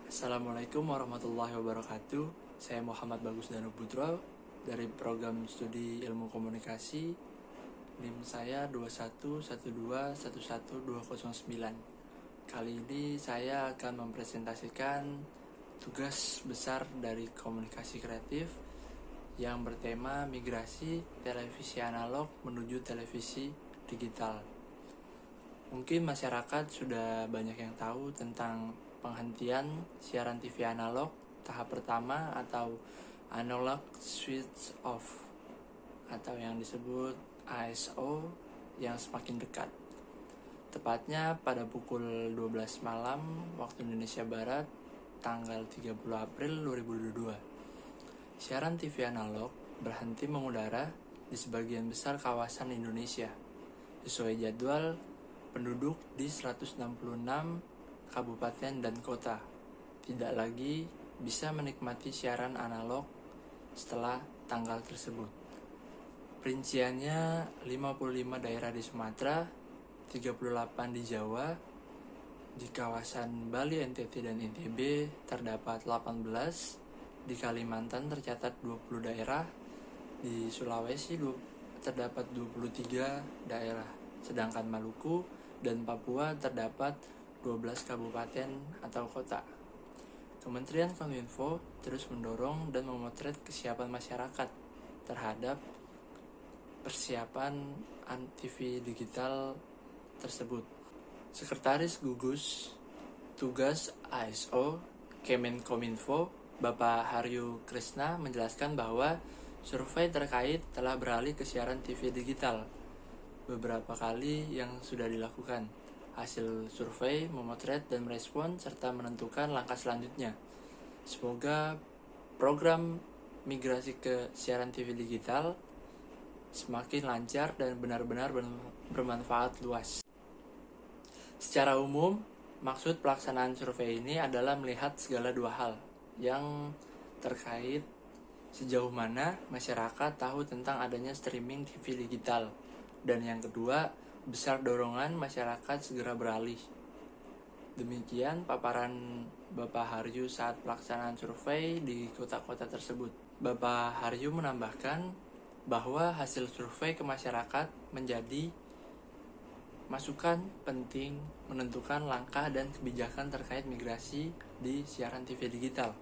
Assalamualaikum warahmatullahi wabarakatuh. Saya Muhammad Bagus Danu Putra dari program studi Ilmu Komunikasi. NIM saya 211211209. Kali ini saya akan mempresentasikan tugas besar dari komunikasi kreatif yang bertema migrasi televisi analog menuju televisi digital. Mungkin masyarakat sudah banyak yang tahu tentang penghentian siaran TV analog tahap pertama atau analog switch off atau yang disebut ASO yang semakin dekat. Tepatnya pada pukul 12 malam waktu Indonesia Barat tanggal 30 April 2022. Siaran TV analog berhenti mengudara di sebagian besar kawasan Indonesia sesuai jadwal penduduk di 166 kabupaten dan kota tidak lagi bisa menikmati siaran analog setelah tanggal tersebut. Rinciannya 55 daerah di Sumatera, 38 di Jawa, di kawasan Bali, NTT, dan NTB terdapat 18, di Kalimantan tercatat 20 daerah, di Sulawesi terdapat 23 daerah, sedangkan Maluku dan Papua terdapat 12 kabupaten atau kota. Kementerian Kominfo terus mendorong dan memotret kesiapan masyarakat terhadap persiapan TV digital tersebut. Sekretaris Gugus Tugas ASO Kemenkominfo, Bapak Haryu Krisna menjelaskan bahwa survei terkait telah beralih ke siaran TV digital beberapa kali yang sudah dilakukan. Hasil survei memotret dan merespon serta menentukan langkah selanjutnya. Semoga program migrasi ke siaran TV digital semakin lancar dan benar-benar bermanfaat luas. Secara umum, maksud pelaksanaan survei ini adalah melihat segala dua hal yang terkait sejauh mana masyarakat tahu tentang adanya streaming TV digital, dan yang kedua, besar dorongan masyarakat segera beralih. Demikian paparan Bapak Haryu saat pelaksanaan survei di kota-kota tersebut. Bapak Haryu menambahkan bahwa hasil survei ke masyarakat menjadi masukan penting menentukan langkah dan kebijakan terkait migrasi di siaran TV digital.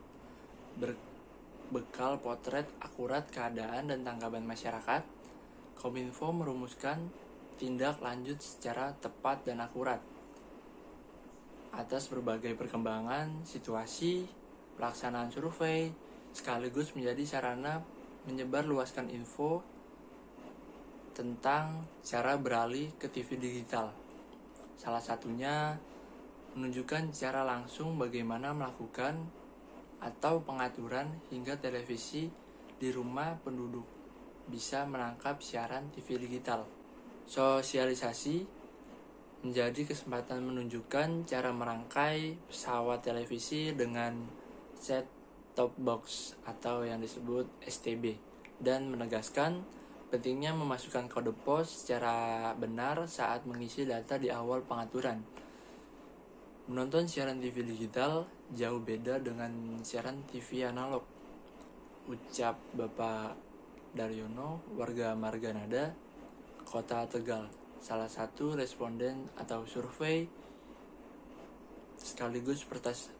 Berbekal potret akurat keadaan dan tanggapan masyarakat, Kominfo merumuskan tindak lanjut secara tepat dan akurat atas berbagai perkembangan situasi pelaksanaan survei, sekaligus menjadi sarana menyebarluaskan info tentang cara beralih ke TV digital. Salah satunya menunjukkan secara langsung bagaimana melakukan atau pengaturan hingga televisi di rumah penduduk bisa menangkap siaran TV digital. Sosialisasi menjadi kesempatan menunjukkan cara merangkai pesawat televisi dengan set-top box atau yang disebut STB, dan menegaskan pentingnya memasukkan kode pos secara benar saat mengisi data di awal pengaturan. Menonton siaran TV digital jauh beda dengan siaran TV analog, ucap Bapak Daryono, warga Marganada, Kota Tegal, salah satu responden atau survei sekaligus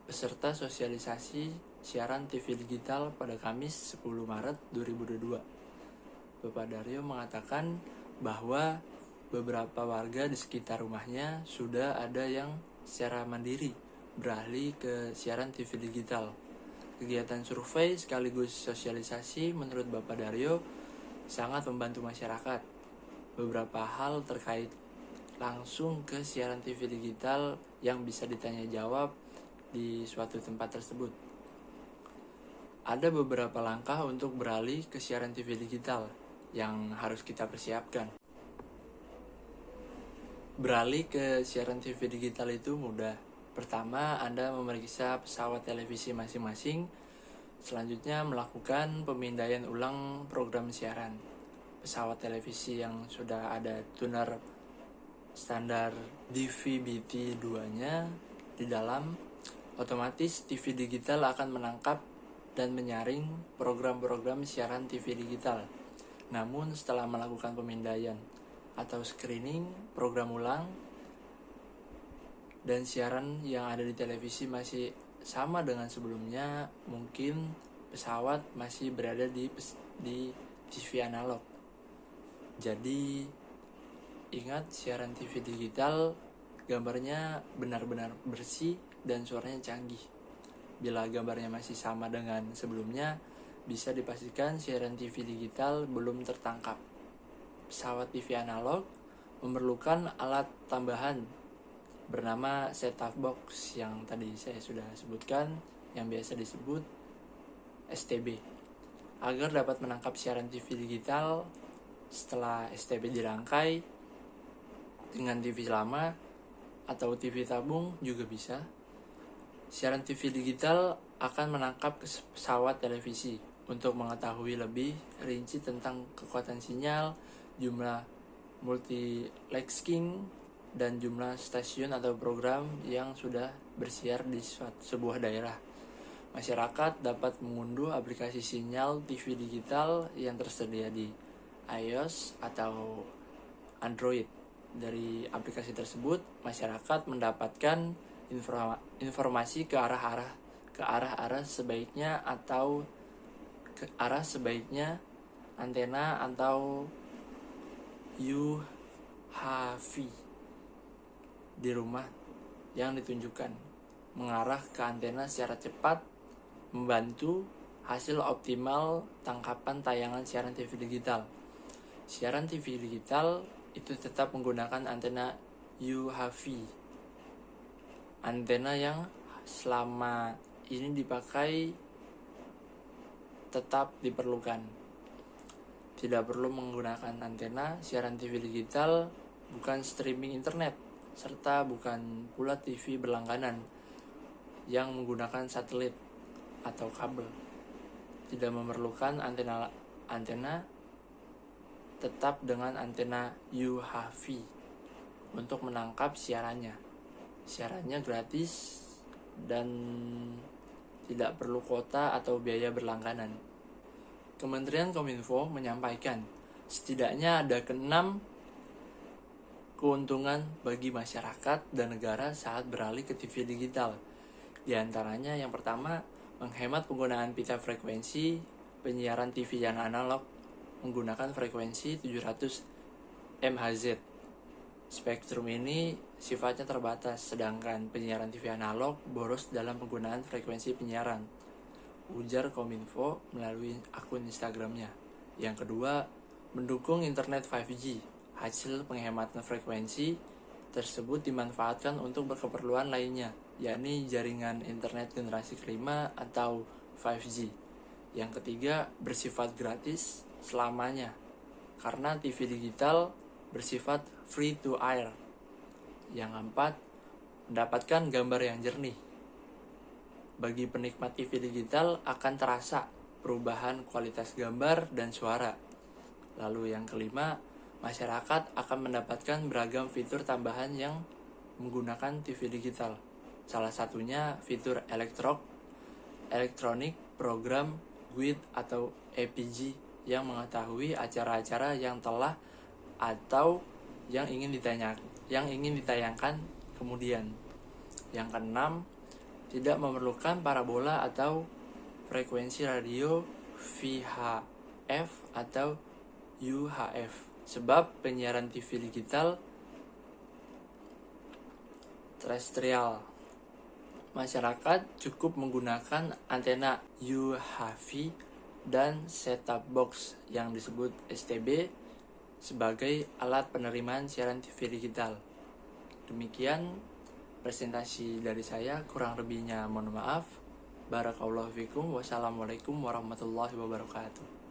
peserta sosialisasi siaran TV digital pada Kamis 10 Maret 2022. Bapak Daryo mengatakan bahwa beberapa warga di sekitar rumahnya sudah ada yang secara mandiri beralih ke siaran TV digital. Kegiatan survei sekaligus sosialisasi menurut Bapak Daryo sangat membantu masyarakat. Beberapa hal terkait langsung ke siaran TV digital yang bisa ditanya jawab di suatu tempat tersebut. Ada beberapa langkah untuk beralih ke siaran TV digital yang harus kita persiapkan. Beralih ke siaran TV digital itu mudah. Pertama, Anda memeriksa pesawat televisi masing-masing. Selanjutnya, melakukan pemindaian ulang program siaran. Pesawat televisi yang sudah ada tuner standar DVB-T2-nya di dalam Otomatis TV digital akan menangkap dan menyaring program-program siaran TV digital. Namun setelah melakukan pemindaian atau screening program ulang dan siaran yang ada di televisi masih sama dengan sebelumnya, mungkin pesawat masih berada di TV analog. Jadi ingat, siaran TV digital gambarnya benar-benar bersih dan suaranya canggih. Bila gambarnya masih sama dengan sebelumnya, bisa dipastikan siaran TV digital belum tertangkap. Pesawat TV analog memerlukan alat tambahan bernama set-top box yang tadi saya sudah sebutkan, yang biasa disebut STB. Agar dapat menangkap siaran TV digital, setelah STB dirangkai dengan TV lama atau TV tabung juga bisa, siaran TV digital akan menangkap pesawat televisi. Untuk mengetahui lebih rinci tentang kekuatan sinyal, jumlah multiplexing, dan jumlah stasiun atau program yang sudah bersiar di sebuah daerah, masyarakat dapat mengunduh aplikasi sinyal TV digital yang tersedia di iOS atau Android. Dari aplikasi tersebut, masyarakat mendapatkan informasi ke arah sebaiknya antena atau UHF di rumah yang ditunjukkan, mengarah ke antena secara cepat, membantu hasil optimal tangkapan tayangan siaran TV digital. Siaran TV digital itu tetap menggunakan antena UHF. Antena yang selama ini dipakai tetap diperlukan. Tidak perlu menggunakan antena. Siaran TV digital bukan streaming internet, serta bukan pula TV berlangganan yang menggunakan satelit atau kabel. Tidak memerlukan antena, tetap dengan antena UHF untuk menangkap siarannya. Siarannya gratis dan tidak perlu kuota atau biaya berlangganan. Kementerian Kominfo menyampaikan setidaknya ada 6 keuntungan bagi masyarakat dan negara saat beralih ke TV digital. Di antaranya yang pertama, menghemat penggunaan pita frekuensi penyiaran TV yang analog menggunakan frekuensi 700 MHz. Spektrum ini sifatnya terbatas, sedangkan penyiaran TV analog boros dalam penggunaan frekuensi penyiaran, ujar Kominfo melalui akun Instagramnya. Yang kedua, mendukung internet 5G. Hasil penghematan frekuensi tersebut dimanfaatkan untuk berkeperluan lainnya, yakni jaringan internet generasi kelima atau 5G. Yang ketiga, bersifat gratis selamanya, karena TV digital bersifat free to air. Yang keempat, mendapatkan gambar yang jernih. Bagi penikmat TV digital akan terasa perubahan kualitas gambar dan suara. Lalu yang kelima, masyarakat akan mendapatkan beragam fitur tambahan yang menggunakan TV digital. Salah satunya fitur Electronic Program Guide atau EPG yang mengetahui acara-acara yang telah atau yang ingin ditayangkan kemudian. Yang keenam, tidak memerlukan parabola atau frekuensi radio VHF atau UHF, sebab penyiaran TV digital terestrial. Masyarakat cukup menggunakan antena UHF dan set-top box yang disebut STB sebagai alat penerimaan siaran TV digital. Demikian presentasi dari saya, kurang lebihnya mohon maaf. Barakallahu fikum. Wassalamualaikum warahmatullahi wabarakatuh.